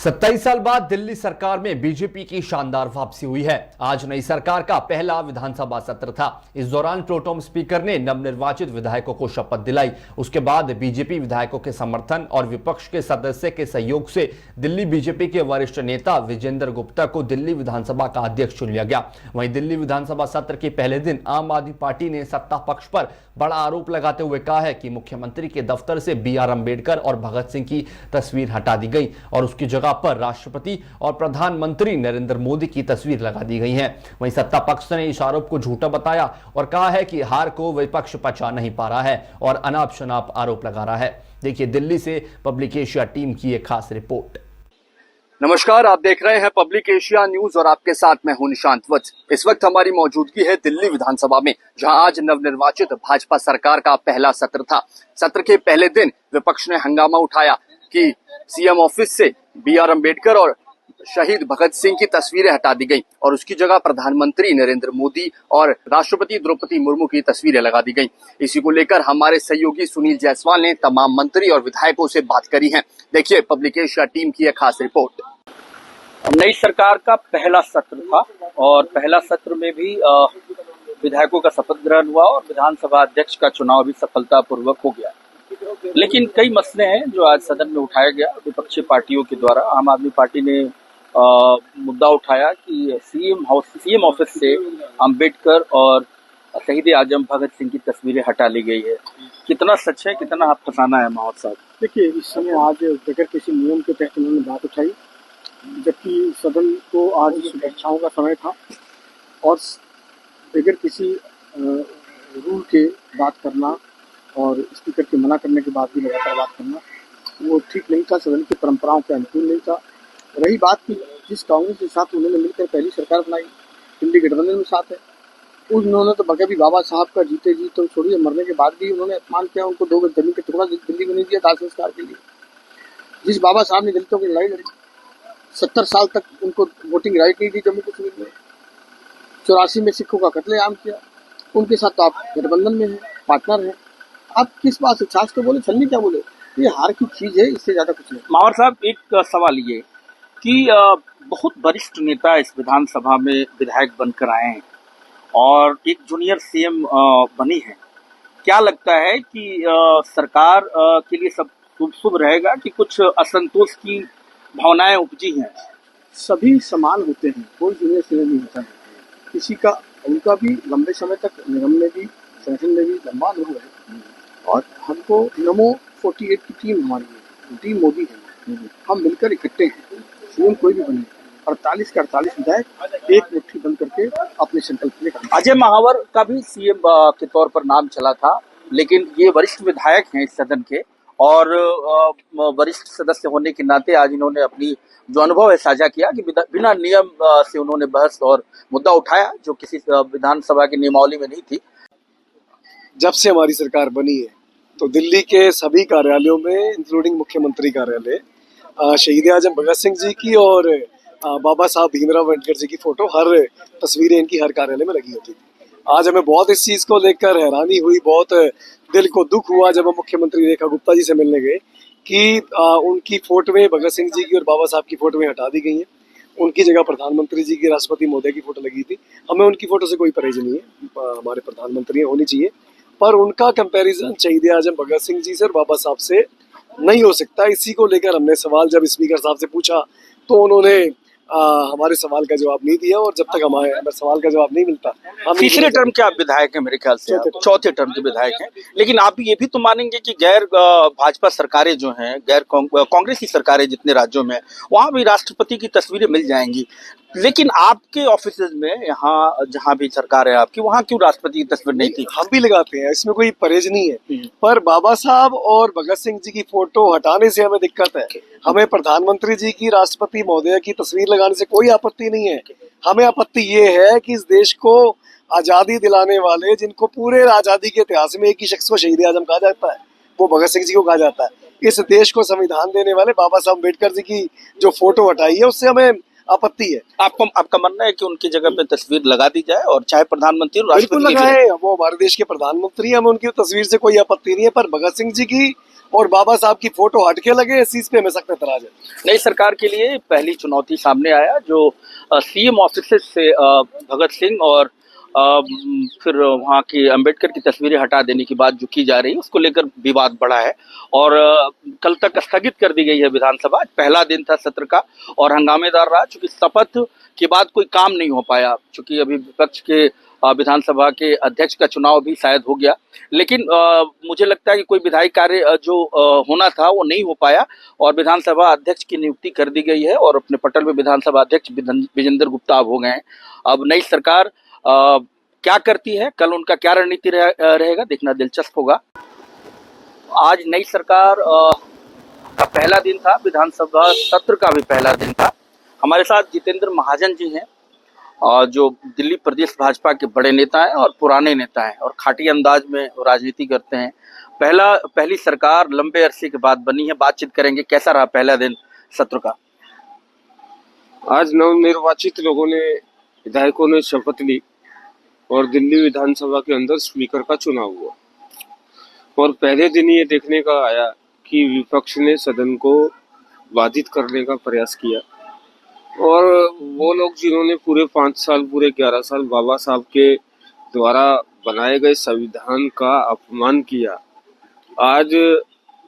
27 साल बाद दिल्ली सरकार में बीजेपी की शानदार वापसी हुई है। आज नई सरकार का पहला विधानसभा सत्र था। इस दौरान प्रोटेम स्पीकर ने नवनिर्वाचित विधायकों को शपथ दिलाई। उसके बाद बीजेपी विधायकों के समर्थन और विपक्ष के सदस्य के सहयोग से दिल्ली बीजेपी के वरिष्ठ नेता विजेंद्र गुप्ता को दिल्ली विधानसभा का अध्यक्ष चुन लिया गया। वहीं दिल्ली विधानसभा सत्र के पहले दिन आम आदमी पार्टी ने सत्ता पक्ष पर बड़ा आरोप लगाते हुए कहा है कि मुख्यमंत्री के दफ्तर से BR अम्बेडकर और भगत सिंह की तस्वीर हटा दी गई और उसकी जगह पर राष्ट्रपति और प्रधानमंत्री नरेंद्र मोदी की तस्वीर लगा दी गई है। वहीं सत्ता पक्ष ने इस आरोप को झूठा बताया और कहा है कि हार को विपक्ष पचा नहीं पा रहा है और अनाप शनाप आरोप लगा रहा है। देखिए दिल्ली से पब्लिक एशिया टीम की एक खास रिपोर्ट। नमस्कार, आप देख रहे हैं पब्लिक एशिया न्यूज और आपके साथ मैं हूं निशांत वत्स। इस वक्त हमारी मौजूदगी है दिल्ली विधानसभा में, जहां आज नवनिर्वाचित भाजपा सरकार का पहला सत्र था। सत्र के पहले दिन विपक्ष ने हंगामा उठाया कि सीएम ऑफिस से BR अम्बेडकर और शहीद भगत सिंह की तस्वीरें हटा दी गई और उसकी जगह प्रधानमंत्री नरेंद्र मोदी और राष्ट्रपति द्रौपदी मुर्मू की तस्वीरें लगा दी गई। इसी को लेकर हमारे सहयोगी सुनील जायसवाल ने तमाम मंत्री और विधायकों से बात करी है। देखिए पब्लिक एशिया टीम की एक खास रिपोर्ट। नई सरकार का पहला सत्र था और पहला सत्र में भी विधायकों का शपथ ग्रहण हुआ और विधानसभा अध्यक्ष का चुनाव भी सफलतापूर्वक हो गया। लेकिन कई मसले हैं जो आज सदन में उठाया गया विपक्षी पार्टियों के द्वारा। आम आदमी पार्टी ने मुद्दा उठाया कि सीएम ऑफिस से अम्बेडकर और शहीद आजम भगत सिंह की तस्वीरें हटा ली गई है। कितना सच है, कितना आप फसाना है माहौल साहब? देखिए, इस समय आज बगैर किसी नियम के तहत उन्होंने बात उठाई, जबकि सदन को आज शुभेच्छाओं का समय था और बगैर किसी रूल के बात करना और स्पीकर के मना करने के बाद भी लगातार बात करना वो ठीक नहीं था, सदन की परंपराओं के अनुकूल नहीं था। रही बात की जिस कांग्रेस के साथ उन्होंने मिलकर पहली सरकार बनाई, इंडी गठबंधन में साथ है, उन्होंने तो बगैर भी बाबा साहब का जीते जी तो छोड़िए मरने के बाद भी उन्होंने अपमान किया। उनको 2 गज जमीन का टुकड़ा दिल्ली में नहीं दिया दाह संस्कार के लिए। जिस बाबा साहब ने दलितों की लड़ाई लड़ी, 70 साल तक उनको वोटिंग राइट नहीं दी जम्मू कश्मीर में, 84 में सिखों का कत्लेआम किया, उनके साथ तो आप गठबंधन में हैं, पार्टनर हैं। आप किस बात से छाछ के बोले, छलनी क्या बोले? ये हार की चीज है, इससे ज्यादा कुछ नहीं। माहौल साहब, एक सवाल ये कि बहुत वरिष्ठ नेता इस विधानसभा में विधायक बनकर आए हैं और एक जूनियर सीएम बनी है। क्या लगता है कि सरकार के लिए सब शुभ रहेगा कि कुछ असंतोष की भावनाएं उपजी हैं? सभी समान होते हैं, कोई जूनियर सीनियर नहीं होता है। किसी का उनका भी लंबे समय तक निगम में भी संगठन में भी लंबा अनुभव है और हमको नमो 48 की टीम हमारी है, टीम मोदी है। हम मिलकर इकट्ठे हैं, सीएम कोई भी बने, 48 के 48 विधायक एक मुट्ठी बंद करके अपने संकल्प के लिए काम। अजय महावर का भी सीएम के तौर पर नाम चला था, लेकिन ये वरिष्ठ विधायक हैं इस सदन के और वरिष्ठ सदस्य होने के नाते आज इन्होंने अपनी जो अनुभव है साझा किया कि बिना नियम से उन्होंने बहस और मुद्दा उठाया जो किसी विधानसभा की नियमावली में नहीं थी। जब से हमारी सरकार बनी है तो दिल्ली के सभी कार्यालयों में इंक्लूडिंग मुख्यमंत्री कार्यालय शहीद आजम भगत सिंह जी की और बाबा साहब भीमराव अम्बेडकर जी की फोटो, हर तस्वीरें इनकी हर कार्यालय में लगी होती थी। आज हमें बहुत इस चीज को लेकर हैरानी हुई, बहुत दिल को दुख हुआ जब हम मुख्यमंत्री रेखा गुप्ता जी से मिलने गए कि उनकी फोटोएं भगत सिंह जी की और बाबा साहब की फोटोएं हटा दी गई हैं। उनकी जगह प्रधानमंत्री जी की, राष्ट्रपति महोदय की फोटो लगी थी। हमें उनकी फोटो से कोई परहेज नहीं है, हमारे प्रधानमंत्री होनी चाहिए, पर उनका कंपैरिजन शहीद आजम भगत सिंह जी से और बाबा साहब से नहीं हो सकता। इसी को लेकर हमने सवाल जब स्पीकर साहब से पूछा तो उन्होंने हमारे सवाल का जवाब नहीं दिया और जब तक हमारे सवाल का जवाब नहीं मिलता हम तीसरे टर्म के आप विधायक हैं, मेरे ख्याल से चौथे टर्म के विधायक हैं। लेकिन आप ये भी तो मानेंगे कि गैर भाजपा सरकारें जो हैं, गैर कांग्रेसी सरकारें जितने राज्यों में, वहां भी राष्ट्रपति की तस्वीरें मिल जाएंगी, लेकिन आपके ऑफिस में यहाँ जहाँ भी सरकार है आपकी, वहाँ क्यों राष्ट्रपति की तस्वीर नहीं थी? हम भी लगाते हैं, इसमें कोई परहेज नहीं है, पर बाबा साहब और भगत सिंह जी की फोटो हटाने से हमें दिक्कत है। हमें प्रधानमंत्री जी की, राष्ट्रपति महोदय की तस्वीर लगाने से कोई आपत्ति नहीं है। हमें आपत्ति ये है कि इस देश को आजादी दिलाने वाले, जिनको पूरे आजादी के इतिहास में एक ही शख्स को शहीद आजम कहा जाता है, वो भगत सिंह जी को कहा जाता है। इस देश को संविधान देने वाले बाबा साहब अम्बेडकर जी की जो फोटो हटाई है उससे हमें आपत्ति है। आपका मानना है कि उनकी जगह पे तस्वीर लगा दी जाए और चाहे प्रधानमंत्री और बिल्कुल राष्ट्रपति की भी लगाए, वो हमारे देश के प्रधानमंत्री हैं, हमें उनकी तस्वीर से कोई आपत्ति नहीं है, पर भगत सिंह जी की और बाबा साहब की फोटो हटके लगे, इस चीज पे हमें सख्त एतराज है। नई सरकार के लिए पहली चुनौती सामने आया जो सीएम ऑफिस से भगत सिंह और फिर वहाँ की अंबेडकर की तस्वीरें हटा देने की बात जो की जा रही है उसको लेकर विवाद बढ़ा है और कल तक स्थगित कर दी गई है विधानसभा। पहला दिन था सत्र का और हंगामेदार रहा चूंकि शपथ के बाद कोई काम नहीं हो पाया, चूंकि अभी विपक्ष के विधानसभा के अध्यक्ष का चुनाव भी शायद हो गया, लेकिन मुझे लगता है कि कोई विधायी कार्य जो होना था वो नहीं हो पाया और विधानसभा अध्यक्ष की नियुक्ति कर दी गई है और अपने पटल में विधानसभा अध्यक्ष विजेंद्र गुप्ता अब हो गए हैं। अब नई सरकार क्या करती है, कल उनका क्या रणनीति रहेगा, देखना दिलचस्प होगा। आज नई सरकार का पहला दिन था, विधानसभा सत्र का भी पहला दिन था। हमारे साथ जितेंद्र महाजन जी हैं जो दिल्ली प्रदेश भाजपा के बड़े नेता हैं और पुराने नेता हैं और खाटी अंदाज में राजनीति करते हैं। पहली सरकार लंबे अरसे के बाद बनी है, बातचीत करेंगे कैसा रहा पहला दिन सत्र का। आज नवनिर्वाचित लोगों ने, विधायकों ने शपथ ली और दिल्ली विधानसभा के अंदर स्पीकर का चुनाव हुआ और पहले दिन ये देखने का आया कि विपक्ष ने सदन को बाधित करने का प्रयास किया और वो लोग जिन्होंने पूरे 5 साल, पूरे 11 साल बाबा साहब के द्वारा बनाए गए संविधान का अपमान किया, आज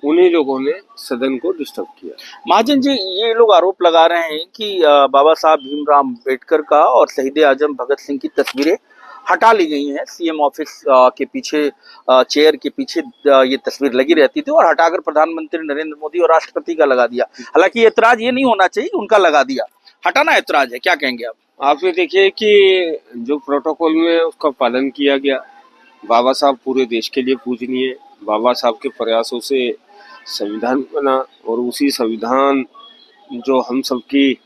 उन्हीं लोगों ने सदन को डिस्टर्ब किया। महाजन जी, ये लोग आरोप लगा रहे हैं कि बाबा साहब भीमराव अम्बेडकर का और शहीद आजम भगत सिंह की तस्वीरें हटा ली गई हैं। सीएम ऑफिस के पीछे, चेयर के पीछे ये तस्वीर लगी रहती थी और हटाकर प्रधानमंत्री नरेंद्र मोदी और राष्ट्रपति का लगा दिया। हालांकि ऐतराज ये नहीं होना चाहिए, उनका लगा दिया, हटाना ऐतराज है, क्या कहेंगे आप ये देखिए कि जो प्रोटोकॉल में उसका पालन किया गया, बाबा साहब पूरे देश के लिए पूजनीय, बाबा साहब के प्रयासों से संविधान बना और उसी संविधान जो हम सबकी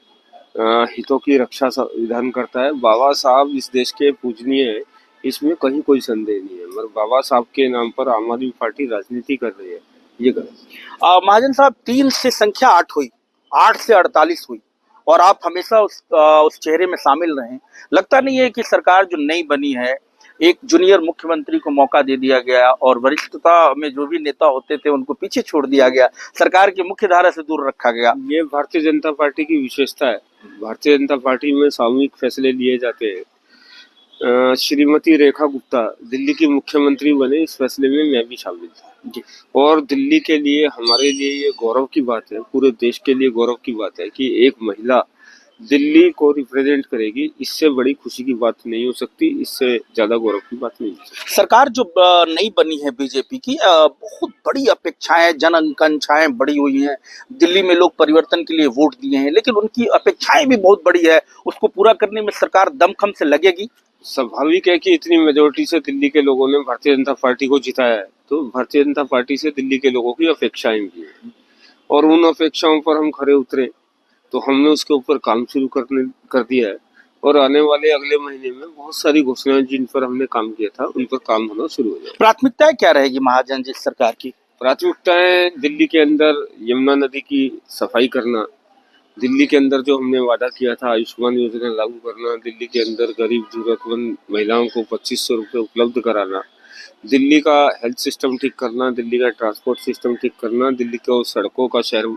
हितों की रक्षा संविधान करता है, बाबा साहब इस देश के पूजनीय है, इसमें कहीं कोई संदेह नहीं है। मगर बाबा साहब के नाम पर आम आदमी पार्टी राजनीति कर रही है, ये गलत। महाजन साहब, 3 से संख्या 8 हुई, 8 से 48 हुई और आप हमेशा उस चेहरे में शामिल रहे। लगता नहीं है कि सरकार जो नई बनी है, एक जूनियर मुख्यमंत्री को मौका दे दिया गया और वरिष्ठता में जो भी नेता होते थे उनको पीछे छोड़ दिया गया, सरकार की मुख्य धारा से दूर रखा गया? ये भारतीय जनता पार्टी की विशेषता है। भारतीय जनता पार्टी में सामूहिक फैसले लिए जाते हैं। श्रीमती रेखा गुप्ता दिल्ली की मुख्यमंत्री बने, इस फैसले में मैं भी शामिल था और दिल्ली के लिए, हमारे लिए ये गौरव की बात है, पूरे देश के लिए गौरव की बात है कि एक महिला दिल्ली को रिप्रेजेंट करेगी। इससे बड़ी खुशी की बात नहीं हो सकती, इससे ज्यादा गौरव की बात नहीं हो सकती। सरकार जो नई बनी है बीजेपी की, बहुत बड़ी अपेक्षाएं, जन आकांक्षाएं बड़ी हुई हैं। दिल्ली में लोग परिवर्तन के लिए वोट दिए हैं, लेकिन उनकी अपेक्षाएं भी बहुत बड़ी है, उसको पूरा करने में सरकार दमखम से लगेगी। स्वाभाविक है कि इतनी मेजोरिटी से दिल्ली के लोगों ने भारतीय जनता पार्टी को जिताया है, तो भारतीय जनता पार्टी से दिल्ली के लोगों की अपेक्षाएं भी हैं और उन अपेक्षाओं पर हम खरे उतरे तो हमने उसके ऊपर काम शुरू कर दिया है और आने वाले अगले महीने में बहुत सारी घोषणाएं जिन पर हमने काम किया था उन पर काम होना शुरू हो जाएगा। प्राथमिकताएं क्या रहेगी महाजन जी सरकार की? प्राथमिकताएं दिल्ली के अंदर यमुना नदी की सफाई करना, दिल्ली के अंदर जो हमने वादा किया था आयुष्मान योजना लागू करना, दिल्ली के अंदर गरीब जरूरतमंद महिलाओं को 2500 रुपये उपलब्ध कराना, दिल्ली का हेल्थ सिस्टम ठीक करना, दिल्ली का ट्रांसपोर्ट सिस्टम ठीक करना, दिल्ली को सड़कों का शहर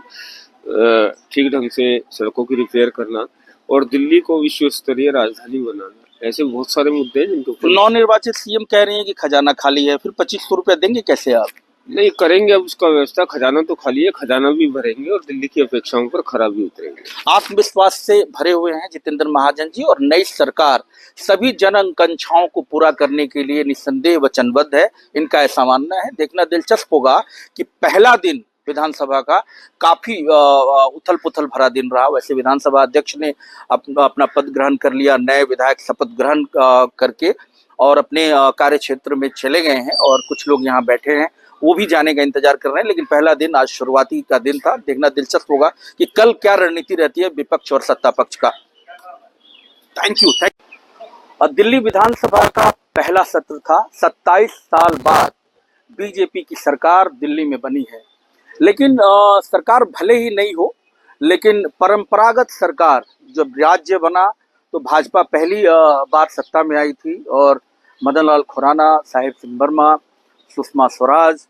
ठीक ढंग से सड़कों की रिपेयर करना और दिल्ली को विश्व स्तरीय राजधानी बनाना। ऐसे बहुत सारे मुद्दे हैं जिनको नवनिर्वाचित सीएम कह रहे हैं कि खजाना खाली है, फिर 2500 रुपये देंगे कैसे आप? नहीं करेंगे, अब उसका व्यवस्था, खजाना तो खाली है, खजाना भी भरेंगे और दिल्ली की अपेक्षाओं पर खरा भी उतरेंगे। आत्मविश्वास से भरे हुए हैं जितेंद्र महाजन जी और नई सरकार सभी जन आकांक्षाओं को पूरा करने के लिए निस्संदेह वचनबद्ध है, इनका ऐसा मानना है। देखना दिलचस्प होगा कि पहला दिन विधानसभा का काफी उथल पुथल भरा दिन रहा। वैसे विधानसभा अध्यक्ष ने अपना पद ग्रहण कर लिया, नए विधायक शपथ ग्रहण करके और अपने कार्य क्षेत्र में चले गए हैं और कुछ लोग यहाँ बैठे हैं, वो भी जाने का इंतजार कर रहे हैं। लेकिन पहला दिन आज शुरुआती का दिन था, देखना दिलचस्प होगा कि कल क्या रणनीति रहती है विपक्ष और सत्ता पक्ष का। Thank you. दिल्ली विधानसभा का पहला सत्र था, 27 साल बाद बीजेपी की सरकार दिल्ली में बनी है। लेकिन सरकार भले ही नहीं हो, लेकिन परंपरागत सरकार जब राज्य बना तो भाजपा पहली बार सत्ता में आई थी और मदन लाल खुराना, साहिब सिंह वर्मा, सुषमा स्वराज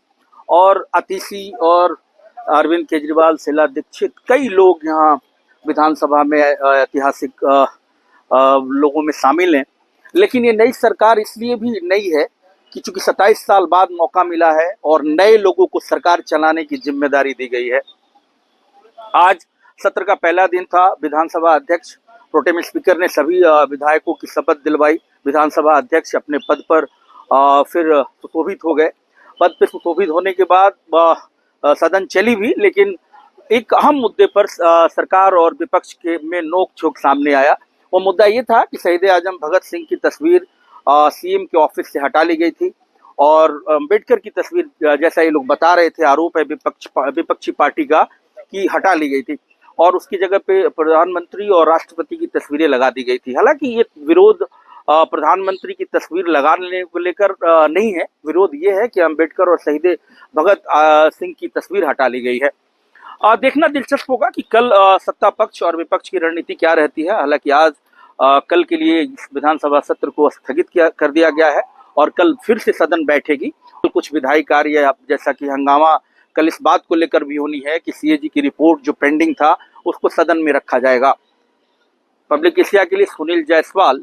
और अतिशी और अरविंद केजरीवाल, शीला दीक्षित, कई लोग यहाँ विधानसभा में ऐतिहासिक लोगों में शामिल हैं। लेकिन ये नई सरकार इसलिए भी नई है कि चूंकि 27 साल बाद मौका मिला है और नए लोगों को सरकार चलाने की जिम्मेदारी दी गई है। आज सत्र का पहला दिन था। विधानसभा अध्यक्ष प्रोटेम स्पीकर ने सभी विधायकों की शपथ दिलवाई। विधानसभा अध्यक्ष अपने पद पर फिर सुशोभित हो गए। पद पर सुशोभित होने के बाद सदन चली भी, लेकिन एक अहम मुद्दे पर सरकार और विपक्ष के में नोक झोंक सामने आया। वो मुद्दा ये था कि शहीद आजम भगत सिंह की तस्वीर सीएम के ऑफिस से हटा ली गई थी और अम्बेडकर की तस्वीर, जैसा ये लोग बता रहे थे, आरोप है विपक्षी पार्टी का, कि हटा ली गई थी और उसकी जगह पे प्रधानमंत्री और राष्ट्रपति की तस्वीरें लगा दी गई थी। हालांकि ये विरोध प्रधानमंत्री की तस्वीर लगाने को लेकर नहीं है, विरोध ये है कि अम्बेडकर और शहीद भगत सिंह की तस्वीर हटा ली गई है। देखना दिलचस्प होगा कि कल सत्ता पक्ष और विपक्ष की रणनीति क्या रहती है। हालांकि आज कल के लिए विधानसभा सत्र को स्थगित कर दिया गया है और कल फिर से सदन बैठेगी। कुछ विधायी कार्य जैसा कि हंगामा कल इस बात को लेकर भी होनी है कि सीएजी की रिपोर्ट जो पेंडिंग था उसको सदन में रखा जाएगा। पब्लिक एशिया के लिए सुनील जायसवाल।